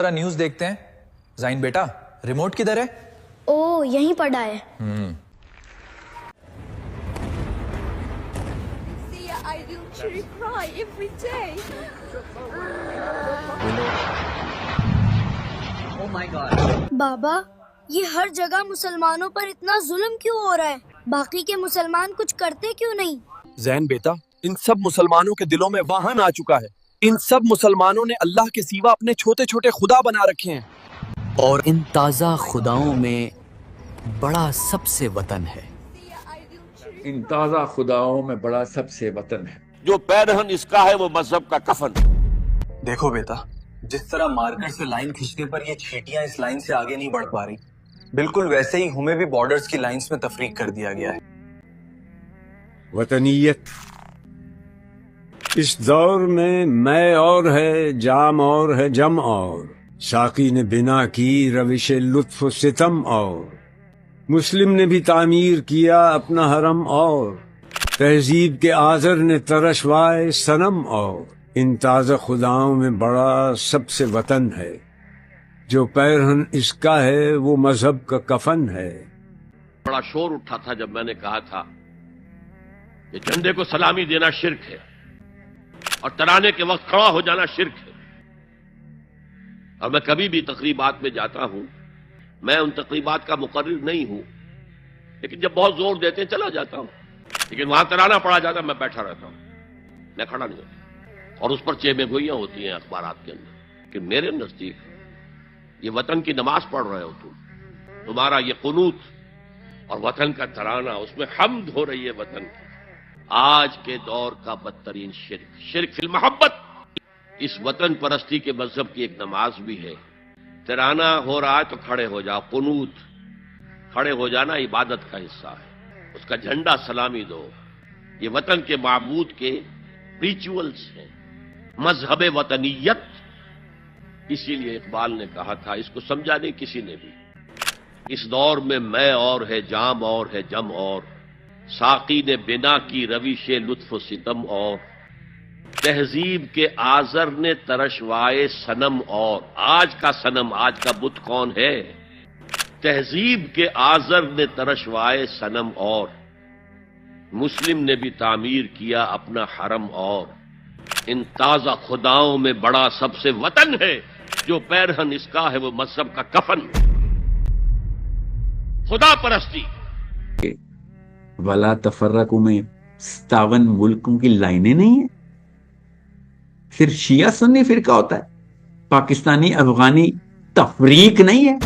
ذرا نیوز دیکھتے ہیں. زائن بیٹا ریموٹ کدھر ہے؟ او یہیں پڑا ہے. I literally cry every day. Oh my God. بابا یہ ہر جگہ مسلمانوں پر اتنا ظلم کیوں ہو رہا ہے؟ باقی کے مسلمان کچھ کرتے کیوں نہیں؟ زین بیٹا ان سب مسلمانوں کے دلوں میں واہن آ چکا ہے. ان سب مسلمانوں نے اللہ کے سوا اپنے چھوٹے چھوٹے خدا بنا رکھے ہیں. اور ان تازہ خداؤں میں بڑا سب سے وطن ہے. ان تازہ خداؤں میں بڑا سب سے وطن ہے. جو پیرہن اس کا ہے وہ مذہب کا کفن. دیکھو بیٹا جس طرح مارکر سے لائن کھینچنے پر یہ چیٹیاں اس لائن سے آگے نہیں بڑھ پا رہی، بالکل ویسے ہی ہمیں بھی بارڈرز کی لائنز میں تفریق کر دیا گیا ہے. وطنیت اس دور میں اور ہے، جام اور ہے، جم اور. ساقی نے بنا کی روش لطف و ستم اور. مسلم نے بھی تعمیر کیا اپنا حرم اور. تہذیب کے آذر نے ترشوائے صنم اور. ان تازہ خداؤں میں بڑا سب سے وطن ہے. جو پیرہن اس کا ہے وہ مذہب کا کفن ہے. بڑا شور اٹھا تھا جب میں نے کہا تھا کہ جھنڈے کو سلامی دینا شرک ہے اور ترانے کے وقت کھڑا ہو جانا شرک ہے. اور میں کبھی بھی تقریبات میں جاتا ہوں، میں ان تقریبات کا مقرر نہیں ہوں، لیکن جب بہت زور دیتے ہیں چلا جاتا ہوں. لیکن وہاں ترانہ پڑا جاتا میں بیٹھا رہتا ہوں، میں کھڑا نہیں ہوتا. اور اس پر چیمیں گوئیاں ہوتی ہیں اخبارات کے اندر کہ میرے نزدیک یہ وطن کی نماز پڑھ رہے ہو تمہارا یہ قنوت اور وطن کا ترانہ، اس میں حمد ہو رہی ہے وطن کی. آج کے دور کا بدترین شرک فی المحبت. اس وطن پرستی کے مذہب کی ایک نماز بھی ہے. ترانہ ہو رہا ہے تو کھڑے ہو جاؤ. قنوت کھڑے ہو جانا عبادت کا حصہ ہے. اس کا جھنڈا سلامی دو. یہ وطن کے معبود کے ریچولز ہیں، مذہب وطنیت. اسی لیے اقبال نے کہا تھا، اس کو سمجھا نہیں کسی نے بھی. اس دور میں اور ہے، جام اور ہے، جم اور. ساقی نے بنا کی روش لطف و ستم اور. تہذیب کے آذر نے ترشوائے صنم اور. آج کا صنم، آج کا بت کون ہے؟ تہذیب کے آذر نے ترشوائے صنم اور. مسلم نے بھی تعمیر کیا اپنا حرم اور. ان تازہ خداؤں میں بڑا سب سے وطن ہے. جو پیرہن اس کا ہے وہ مذہب کا کفن. خدا پرستی. ولا تفرقوا میں 57 ملکوں کی لائنیں نہیں ہیں. صرف شیعہ سنی فرقہ ہوتا ہے، پاکستانی افغانی تفریق نہیں ہے.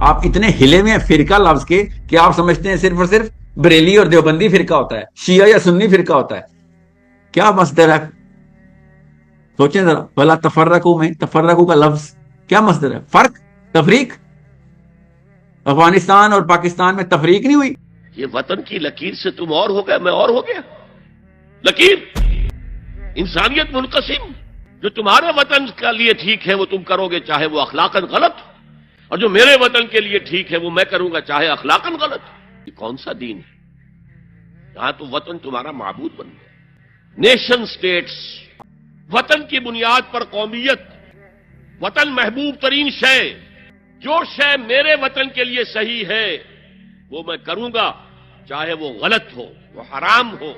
آپ اتنے ہلے میں ہیں فرقہ لفظ کے کہ آپ سمجھتے ہیں صرف اور صرف بریلی اور دیوبندی فرقہ ہوتا ہے، شیعہ یا سنی فرقہ ہوتا ہے. کیا مصدر ہے؟ سوچیں ذرا. ولا تفرقوا میں تفرقوا کا لفظ کیا مصدر ہے؟ فرق، تفریق. افغانستان اور پاکستان میں تفریق نہیں ہوئی. یہ وطن کی لکیر سے تم اور ہو گئے، میں اور ہو گیا. لکیر انسانیت منقسم. جو تمہارے وطن کے لیے ٹھیک ہے وہ تم کرو گے چاہے وہ اخلاقاً غلط، اور جو میرے وطن کے لیے ٹھیک ہے وہ میں کروں گا چاہے اخلاقاً غلط. یہ کون سا دین ہے؟ یہاں تو وطن تمہارا معبود بن گیا. نیشن سٹیٹس، وطن کی بنیاد پر قومیت. وطن محبوب ترین شے. جو شے میرے وطن کے لیے صحیح ہے وہ میں کروں گا چاہے وہ غلط ہو، وہ حرام ہو،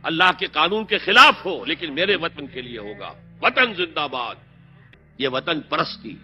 اللہ کے قانون کے خلاف ہو، لیکن میرے وطن کے لیے ہوگا. وطن زندہ باد. یہ وطن پرستی